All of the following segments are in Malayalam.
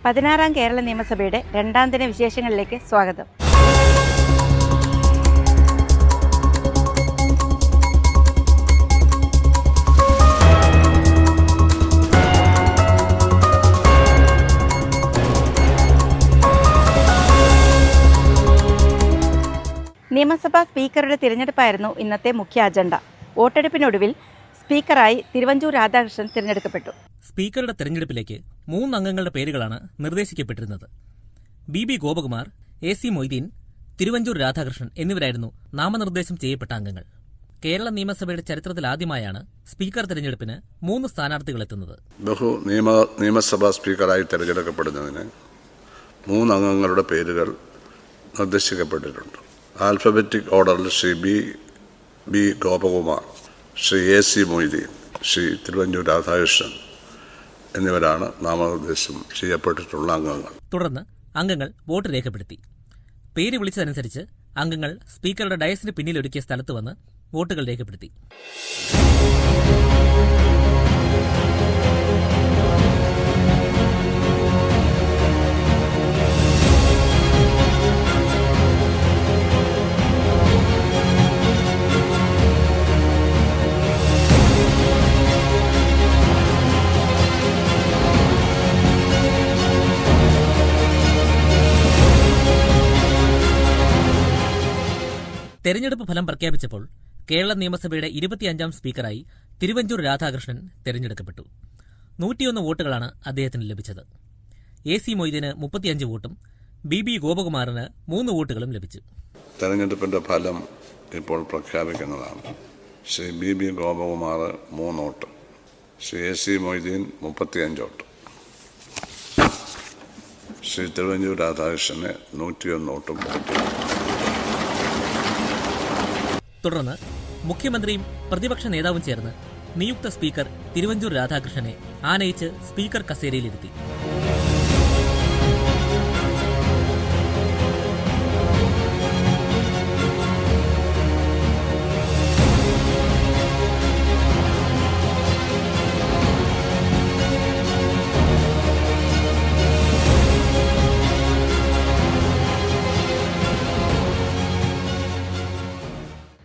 16ാം കേരള നിയമസഭയുടെ രണ്ടാം ദിന വിശേഷങ്ങളിലേക്ക് സ്വാഗതം. നിയമസഭാ സ്പീക്കറുടെ തിരഞ്ഞെടുപ്പായിരുന്നു ഇന്നത്തെ മുഖ്യ അജണ്ട. വോട്ടെടുപ്പിനൊടുവിൽ സ്പീക്കറായി തിരുവഞ്ചൂർ രാധാകൃഷ്ണൻ തിരഞ്ഞെടുക്കപ്പെട്ടു. സ്പീക്കറുടെ തെരഞ്ഞെടുപ്പിലേക്ക് 3 അംഗങ്ങളുടെ പേരുകളാണ് നിർദ്ദേശിക്കപ്പെട്ടിരുന്നത്. ബി ഗോപകുമാർ, AC മൊയ്തീൻ, തിരുവഞ്ചൂർ രാധാകൃഷ്ണൻ എന്നിവരായിരുന്നു നാമനിർദ്ദേശം ചെയ്യപ്പെട്ട അംഗങ്ങൾ. കേരള നിയമസഭയുടെ ചരിത്രത്തിലാദ്യമായാണ് സ്പീക്കർ തെരഞ്ഞെടുപ്പിന് 3 സ്ഥാനാർത്ഥികളെത്തുന്നത്. നിയമസഭാ സ്പീക്കറായി തെരഞ്ഞെടുക്കപ്പെടുന്നതിന് 3 അംഗങ്ങളുടെ പേരുകൾ നിർദ്ദേശിക്കപ്പെട്ടിട്ടുണ്ട്. ആൽഫബറ്റിക് ഓർഡറിൽ ശ്രീ ബി ഗോപകുമാർ, ശ്രീ AC മൊയ്തീൻ, ശ്രീ തിരുവഞ്ചൂർ രാധാകൃഷ്ണൻ എന്നിവരാണ് നാമനിർദ്ദേശം ചെയ്യപ്പെട്ടിട്ടുള്ള അംഗങ്ങൾ. തുടർന്ന് അംഗങ്ങൾ വോട്ട് രേഖപ്പെടുത്തി. പേര് വിളിച്ചതനുസരിച്ച് അംഗങ്ങൾ സ്പീക്കറുടെ ഡയസിന് പിന്നിലൊരുക്കിയ സ്ഥലത്ത് വന്ന് വോട്ടുകൾ രേഖപ്പെടുത്തി. തെരഞ്ഞെടുപ്പ് ഫലം പ്രഖ്യാപിച്ചപ്പോൾ കേരള നിയമസഭയുടെ 25ാം സ്പീക്കറായി തിരുവഞ്ചൂർ രാധാകൃഷ്ണൻ തെരഞ്ഞെടുക്കപ്പെട്ടു. 101 വോട്ടുകളാണ് അദ്ദേഹത്തിന് ലഭിച്ചത്. AC മൊയ്തീന് 35 വോട്ടും ബി ഗോപകുമാറിന് 3 വോട്ടുകളും ലഭിച്ചു. തെരഞ്ഞെടുപ്പിന്റെ ഫലം ഇപ്പോൾ പ്രഖ്യാപിക്കുന്നതാണ്. Shri B Gopakumar 3 vote, Shri AC Moideen 35 vote, Shri Thiruvanchoor രാധാകൃഷ്ണന് 101 വോട്ടും തുടർന്ന് മുഖ്യമന്ത്രിയും പ്രതിപക്ഷ നേതാവും ചേർന്ന് നിയുക്ത സ്പീക്കർ തിരുവഞ്ചൂർ രാധാകൃഷ്ണനെ ആനയിച്ച് സ്പീക്കർ കസേരയിലിരുത്തി.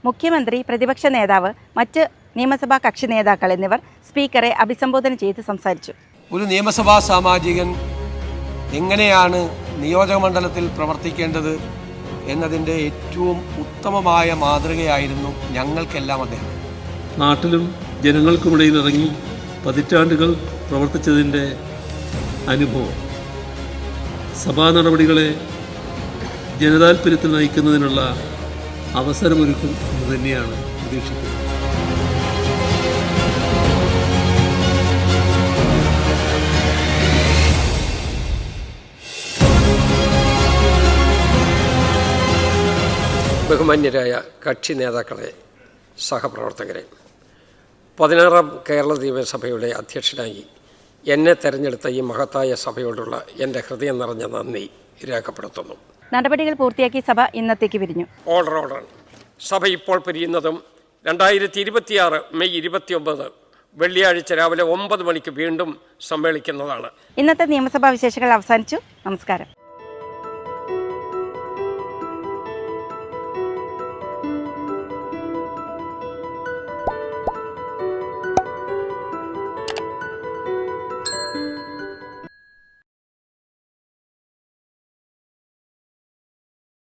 മുഖ്യമന്ത്രി, പ്രതിപക്ഷ നേതാവ്, മറ്റ് നിയമസഭാ കക്ഷി നേതാക്കൾ എന്നിവർ സ്പീക്കറെ അഭിസംബോധന ചെയ്ത് സംസാരിച്ചു. ഒരു നിയമസഭാ സാമാജികൻ എങ്ങനെയാണ് നിയോജകമണ്ഡലത്തിൽ പ്രവർത്തിക്കേണ്ടത് എന്നതിൻ്റെ ഏറ്റവും ഉത്തമമായ മാതൃകയായിരുന്നു ഞങ്ങൾക്കെല്ലാം അദ്ദേഹം. നാട്ടിലും ജനങ്ങൾക്കുമിടയിൽ ഇറങ്ങി പതിറ്റാണ്ടുകൾ പ്രവർത്തിച്ചതിൻ്റെ അനുഭവം സഭാ നടപടികളെ ജനതാൽപര്യത്തിൽ നയിക്കുന്നതിനുള്ള അവസരമൊരുക്കും എന്ന് തന്നെയാണ് പ്രതീക്ഷിക്കുന്നത്. ബഹുമാന്യരായ കക്ഷി നേതാക്കളെ, സഹപ്രവർത്തകരെ, 16ാം കേരള നിയമസഭയുടെ അധ്യക്ഷനായി എന്നെ തെരഞ്ഞെടുത്ത ഈ മഹത്തായ സഭയോടുള്ള എൻ്റെ ഹൃദയം നിറഞ്ഞ നന്ദി രേഖപ്പെടുത്തുന്നു. നടപടികൾ പൂർത്തിയാക്കി സഭ ഇന്നത്തേക്ക് പിരിഞ്ഞു. ഓർഡർ. സഭ ഇപ്പോൾ പിരിയുന്നതും 2026 മെയ് 29 വെള്ളിയാഴ്ച രാവിലെ 9 മണിക്ക് വീണ്ടും സമ്മേളിക്കുന്നതാണ്. ഇന്നത്തെ നിയമസഭാ വിശേഷങ്ങൾ അവസാനിച്ചു. നമസ്കാരം.